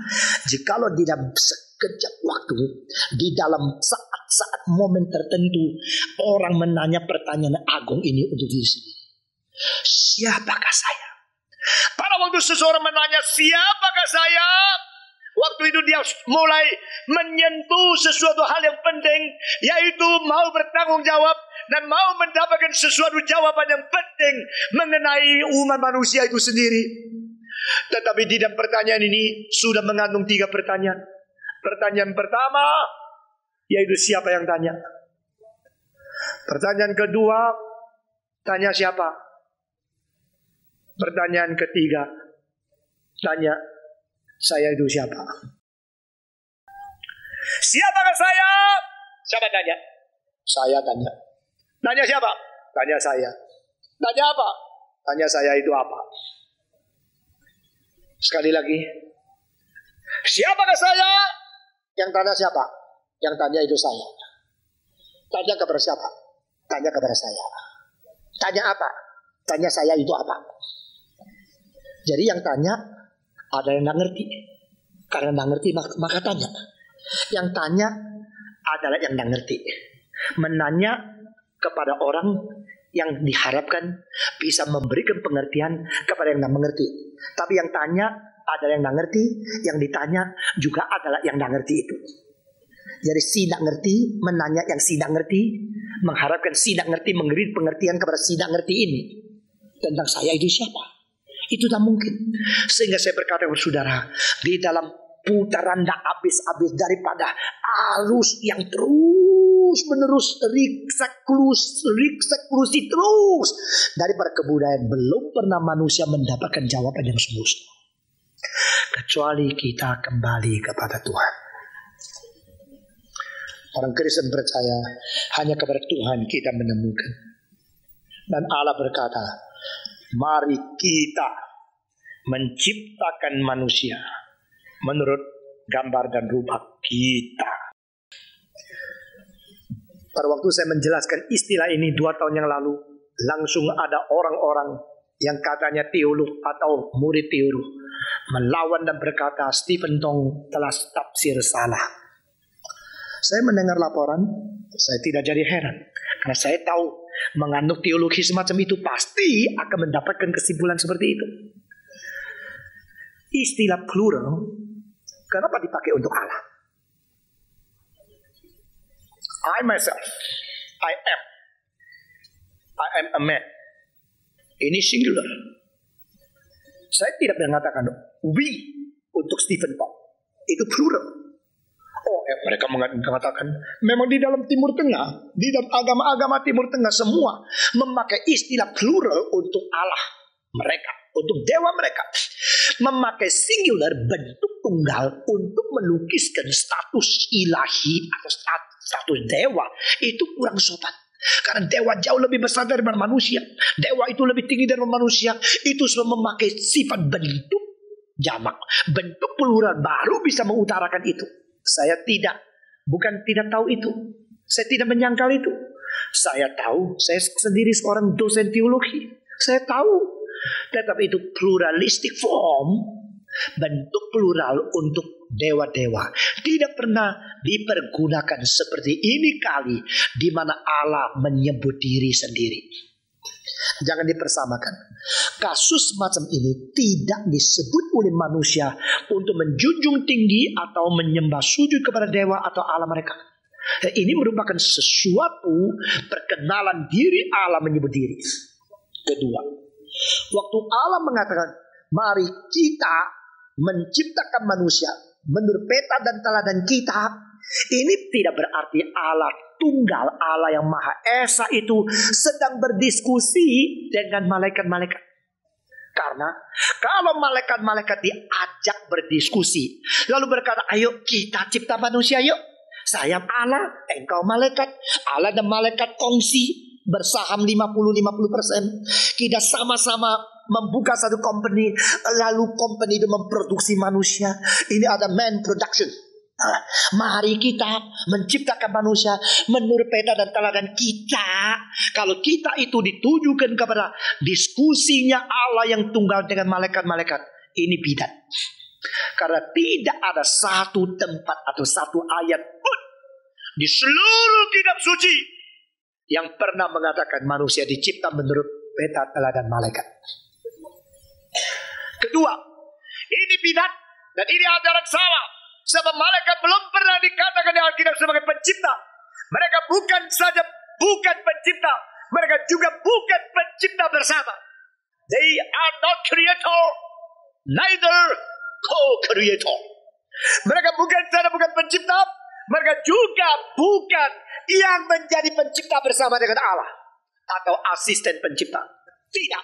Jikalau di dalam sekejap waktu, di dalam saat-saat momen tertentu, orang menanya pertanyaan agung ini untuk diri sendiri. Siapakah saya? Pada waktu seseorang menanya siapakah saya, waktu itu dia mulai menyentuh sesuatu hal yang penting, yaitu mau bertanggung jawab dan mau mendapatkan sesuatu jawaban yang penting mengenai umat manusia itu sendiri. Tetapi di dalam pertanyaan ini sudah mengandung 3 pertanyaan. Pertanyaan pertama, yaitu siapa yang tanya. Pertanyaan kedua, tanya siapa. Pertanyaan ketiga, tanya saya itu siapa. Siapakah saya? Siapa tanya? Saya tanya. Tanya siapa? Tanya saya. Tanya apa? Tanya saya itu apa? Sekali lagi, siapakah saya? Yang tanya siapa? Yang tanya itu saya. Tanya kepada siapa? Tanya kepada saya. Tanya apa? Tanya saya itu apa? Jadi yang tanya ada yang tidak ngerti. Karena tidak ngerti maka tanya. Yang tanya adalah yang tidak ngerti. Menanya kepada orang yang diharapkan bisa memberikan pengertian kepada yang tidak mengerti. Tapi yang tanya adalah yang tidak ngerti, yang ditanya juga adalah yang tidak ngerti itu. Jadi si tidak ngerti menanya yang si tidak ngerti, mengharapkan si tidak ngerti memberi pengertian kepada si tidak ngerti ini tentang saya itu siapa. Itu tak mungkin. Sehingga saya berkata kepada saudara, di dalam putaran tak habis-habis daripada arus yang terus menerus rekseklusi terus daripada kebudayaan, belum pernah manusia mendapatkan jawaban yang sembuh kecuali kita kembali kepada Tuhan. Orang Kristen percaya hanya kepada Tuhan kita menemukan. Dan Allah berkata, mari kita menciptakan manusia menurut gambar dan rupa kita. Pada waktu saya menjelaskan istilah ini 2 tahun yang lalu, langsung ada orang-orang yang katanya teolog atau murid teolog melawan dan berkata Stephen Tong telah tafsir salah. Saya mendengar laporan, saya tidak jadi heran. Karena saya tahu menganut teologi semacam itu pasti akan mendapatkan kesimpulan seperti itu. Istilah plural, kenapa dipakai untuk Allah? I myself, I am a man. Ini singular. Saya tidak mengatakan we untuk Stephen Tong. Itu plural. Mereka mengatakan memang di dalam Timur Tengah, di dalam agama-agama Timur Tengah semua memakai istilah plural untuk Allah mereka, untuk dewa mereka. Memakai singular bentuk tunggal untuk melukiskan status ilahi atau status dewa itu kurang sopan. Karena dewa jauh lebih besar daripada manusia. Dewa itu lebih tinggi daripada manusia. Itu semua memakai sifat bentuk jamak, bentuk plural, baru bisa mengutarakan itu. Saya bukan tidak tahu itu. Saya tidak menyangkal itu. Saya tahu, saya sendiri seorang dosen teologi. Saya tahu. Tetapi itu pluralistic form, bentuk plural untuk dewa-dewa. Tidak pernah dipergunakan seperti ini kali, di mana Allah menyebut diri sendiri. Jangan dipersamakan. Kasus macam ini tidak disebut oleh manusia untuk menjunjung tinggi atau menyembah sujud kepada dewa atau Allah mereka. Ini merupakan sesuatu perkenalan diri Allah menyebut diri. Kedua, waktu Allah mengatakan, mari kita menciptakan manusia menurut peta dan teladan kita, ini tidak berarti Allah tunggal, Allah yang Maha Esa itu sedang berdiskusi dengan malaikat-malaikat. Karena kalau malaikat-malaikat diajak berdiskusi, lalu berkata, ayo kita cipta manusia yuk. Saya Allah, engkau malaikat. Allah dan malaikat kongsi bersaham 50-50%. Kita sama-sama membuka satu company, lalu company itu memproduksi manusia. Ini ada man production. Mari kita menciptakan manusia menurut peta dan teladan kita. Kalau kita itu ditujukan kepada diskusinya Allah yang tunggal dengan malaikat-malaikat, ini bidat. Karena tidak ada satu tempat atau satu ayat pun di seluruh kitab suci yang pernah mengatakan manusia dicipta menurut peta teladan malaikat. Kedua, ini bidat dan ini ajaran salah. Sebab malaikat belum pernah dikatakan di Alkitab sebagai pencipta. Mereka bukan saja bukan pencipta, mereka juga bukan pencipta bersama. They are not creator, neither co-creator. Mereka bukan saja bukan pencipta, mereka juga bukan yang menjadi pencipta bersama dengan Allah atau asisten pencipta. Tidak.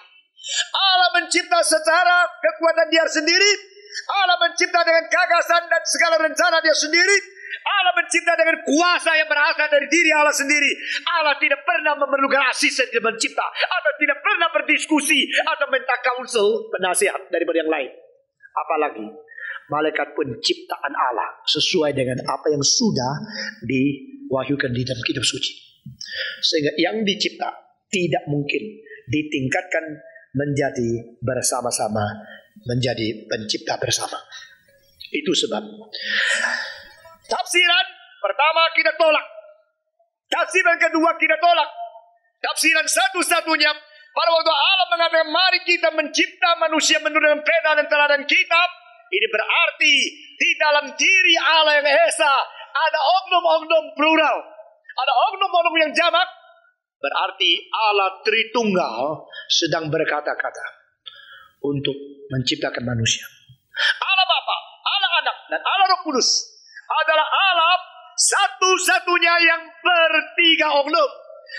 Allah mencipta secara kekuatan Dia sendiri. Allah mencipta dengan gagasan dan segala rencana Dia sendiri. Allah mencipta dengan kuasa yang berasal dari diri Allah sendiri. Allah tidak pernah memerlukan asisten yang mencipta, atau tidak pernah berdiskusi atau minta counsel, penasihat daripada yang lain. Apalagi malaikat penciptaan Allah sesuai dengan apa yang sudah diwahyukan di dalam kitab suci. Sehingga yang dicipta tidak mungkin ditingkatkan menjadi bersama-sama, menjadi pencipta bersama. Itu sebab tafsiran pertama kita tolak, tafsiran kedua kita tolak, tafsiran satu-satunya pada waktu Allah mengatakan mari kita mencipta manusia menurut peta dan teladan kitab. Ini berarti di dalam diri Allah yang Esa ada oknum-oknum plural, ada oknum-oknum yang jamak. Berarti Allah Tritunggal sedang berkata-kata untuk menciptakan manusia. Allah Bapa, Allah Anak, dan Allah Roh Kudus adalah Allah satu-satunya yang bertiga oknum.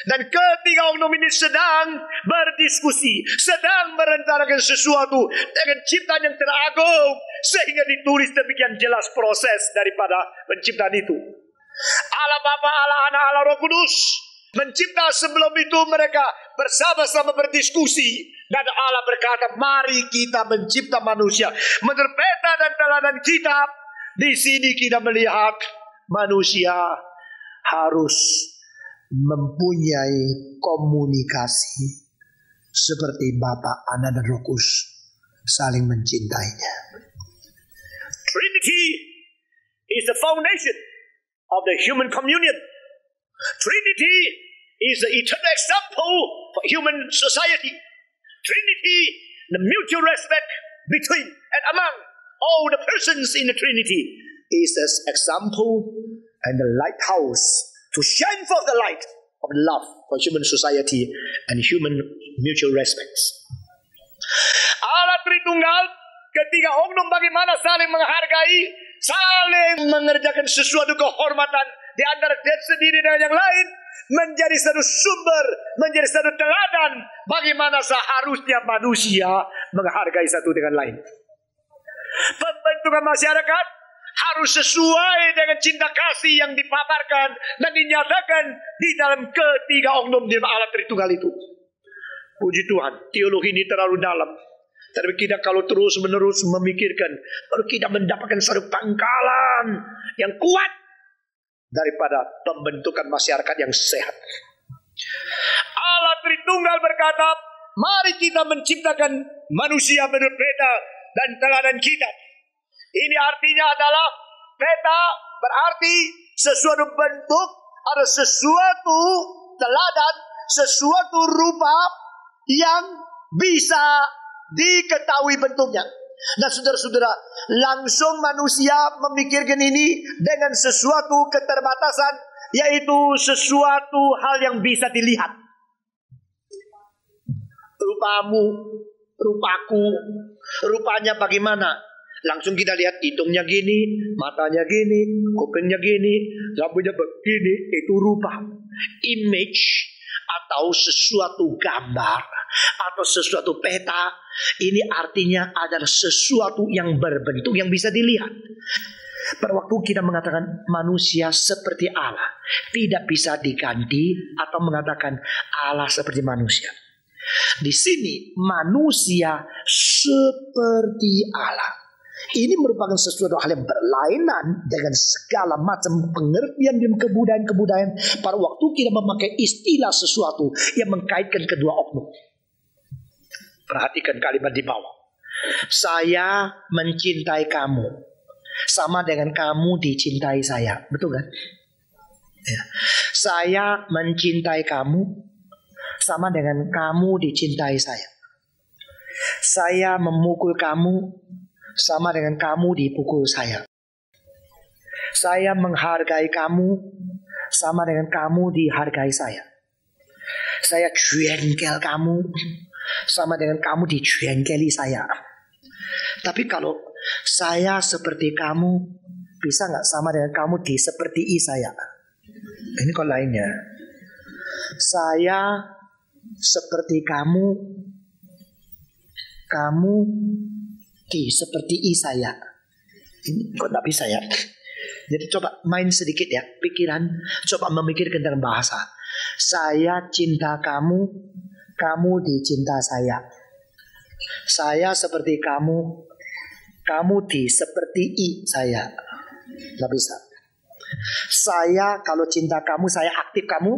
Dan ketiga oknum ini sedang berdiskusi, sedang merencanakan sesuatu dengan ciptaan yang teragung, sehingga ditulis demikian jelas proses daripada penciptaan itu. Allah Bapa, Allah Anak, Allah Roh Kudus mencipta. Sebelum itu mereka bersama-sama berdiskusi, dan Allah berkata, mari kita mencipta manusia menurut peta dan teladan kitab. Di sini kita melihat manusia harus mempunyai komunikasi seperti Bapa, Anak, dan Roh Kudus saling mencintainya. Trinity is the foundation of the human communion. Trinity is the eternal example for human society. Trinity, the mutual respect between and among all the persons in the Trinity, is the example and the lighthouse to shine forth the light of love for human society and human mutual respects. Allah Tritunggal, ketiga oknum bagaimana saling menghargai, saling mengerjakan sesuatu kehormatan di antara dia sendiri dengan yang lain, menjadi satu sumber, menjadi satu teladan bagaimana seharusnya manusia menghargai satu dengan lain. Pembentukan masyarakat harus sesuai dengan cinta kasih yang dipaparkan dan dinyatakan di dalam ketiga oknum di Allah Tritunggal itu. Puji Tuhan, teologi ini terlalu dalam. Tapi kita kalau terus-menerus memikirkan, baru kita mendapatkan satu pangkalan yang kuat daripada pembentukan masyarakat yang sehat. Allah Tritunggal berkata, mari kita menciptakan manusia menurut peta dan teladan kita. Ini artinya adalah peta berarti sesuatu bentuk, ada sesuatu teladan, sesuatu rupa yang bisa diketahui bentuknya. Nah saudara-saudara, langsung manusia memikirkan ini dengan sesuatu keterbatasan, yaitu sesuatu hal yang bisa dilihat. Rupamu, rupaku, rupanya bagaimana? Langsung kita lihat hidungnya gini, matanya gini, kupingnya gini, rambutnya begini, itu rupa. Image atau sesuatu gambar atau sesuatu peta, ini artinya adalah sesuatu yang berbentuk yang bisa dilihat. Pada waktu kita mengatakan manusia seperti Allah, tidak bisa diganti atau mengatakan Allah seperti manusia. Di sini manusia seperti Allah. Ini merupakan sesuatu hal yang berlainan dengan segala macam pengertian dan kebudayaan pada waktu kita memakai istilah sesuatu yang mengkaitkan kedua oknum. Perhatikan kalimat di bawah. Saya mencintai kamu sama dengan kamu dicintai saya. Betul kan? Ya. Saya mencintai kamu sama dengan kamu dicintai saya. Saya memukul kamu sama dengan kamu dipukul saya. Saya menghargai kamu sama dengan kamu dihargai saya. Saya jengkel kamu sama dengan kamu dijengkeli saya. Tapi kalau saya seperti kamu, bisa gak sama dengan kamu disepertii saya? Ini kok lainnya. Saya seperti kamu, kamu seperti saya. Ini kok tak bisa ya? Jadi coba main sedikit ya, pikiran, coba memikirkan dalam bahasa. Saya cinta kamu, kamu dicinta saya. Saya seperti kamu, kamu diseperti saya. Tak bisa. Saya kalau cinta kamu, saya aktif kamu.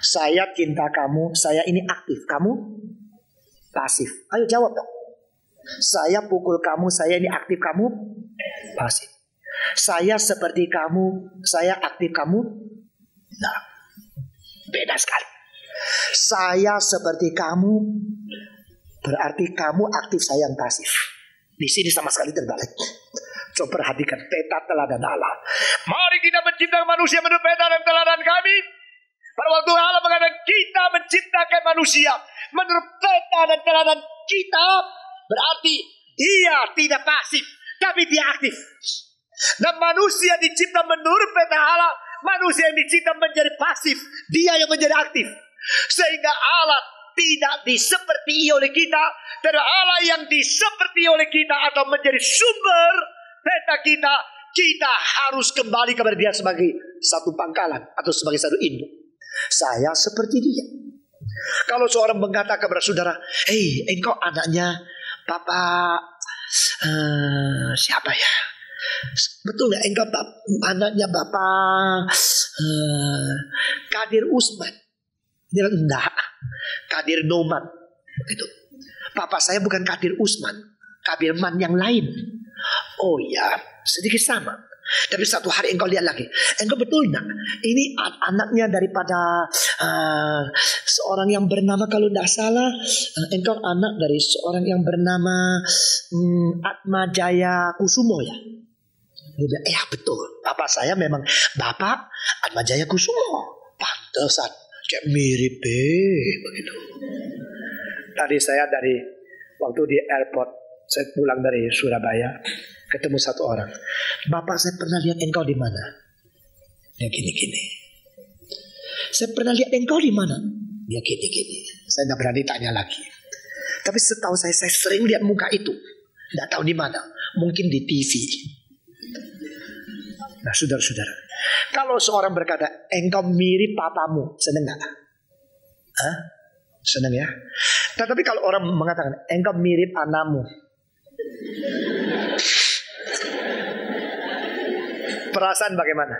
Saya cinta kamu, saya ini aktif, kamu pasif. Ayo jawab dong. Saya pukul kamu, saya ini aktif, kamu pasif. Saya seperti kamu, saya aktif, kamu. Nah, beda sekali. Saya seperti kamu, berarti kamu aktif, saya yang pasif. Di sini sama sekali terbalik. Coba perhatikan peta teladan Allah. Mari kita menciptakan manusia menurut peta dan teladan kami. Pada waktu Allah mengatakan kita menciptakan manusia menurut peta dan teladan kita, berarti dia tidak pasif, tapi dia aktif. Dan manusia dicipta menurut peta Allah, manusia yang dicipta menjadi pasif, dia yang menjadi aktif. Sehingga Allah tidak diseperti oleh kita, tapi Allah yang diseperti oleh kita atau menjadi sumber peta kita, kita harus kembali kepada dia sebagai satu pangkalan atau sebagai satu induk. Saya seperti dia. Kalau seorang berkata kepada saudara, "Hei, engkau anaknya Bapak siapa ya? Betul nggak engkau anaknya Bapak Kadir Usman?" Dia bilang, "Enggak, Kadir Noman." Begitu. "Bapak saya bukan Kadir Usman, Kadirman yang lain." "Oh ya, sedikit sama. Tapi satu hari engkau lihat lagi, engkau betul nak? Ini anaknya daripada seorang yang bernama, kalau tidak salah, engkau anak dari seorang yang bernama Atma Jaya Kusumo ya?" Dia bilang, "Ya betul, bapak saya memang Bapak Atma Jaya Kusumo." Pantesan, kayak mirip begitu. Tadi saya waktu di airport, saya pulang dari Surabaya, ketemu satu orang. "Bapak, saya pernah lihat engkau di mana?" Dia gini-gini. "Saya pernah lihat engkau di mana?" Dia gini-gini. Saya tidak berani tanya lagi. Tapi setahu saya sering lihat muka itu. Tidak tahu di mana. mungkin di TV. Nah, saudara-saudara, kalau seorang berkata, engkau mirip papamu, senang gak? Hah? Senang ya? Tetapi kalau orang mengatakan, engkau mirip anakmu, perasaan bagaimana?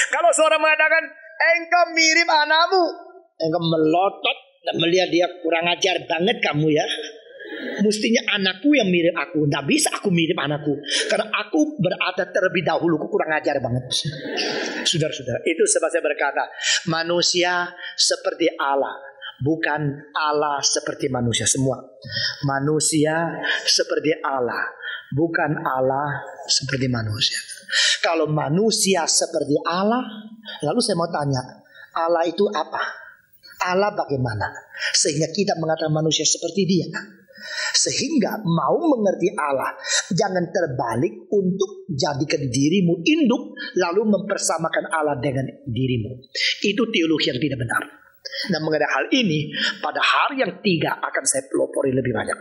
Kalau seorang mengatakan, engkau mirip anakmu, engkau melotot dan melihat dia kurang ajar banget kamu ya. Mestinya anakku yang mirip aku. Nggak bisa aku mirip anakku, karena aku berada terlebih dahulu. Aku kurang ajar banget. Saudara-saudara, itu sebab saya berkata, manusia seperti Allah, bukan Allah seperti manusia semua. Manusia seperti Allah, bukan Allah seperti manusia. Kalau manusia seperti Allah, lalu saya mau tanya, Allah itu apa? Allah bagaimana? Sehingga kita mengatakan manusia seperti dia. Sehingga mau mengerti Allah, jangan terbalik untuk jadikan dirimu induk lalu mempersamakan Allah dengan dirimu. Itu teologi yang tidak benar. Nah, mengenai hal ini, pada hari yang 3 akan saya pelopori lebih banyak.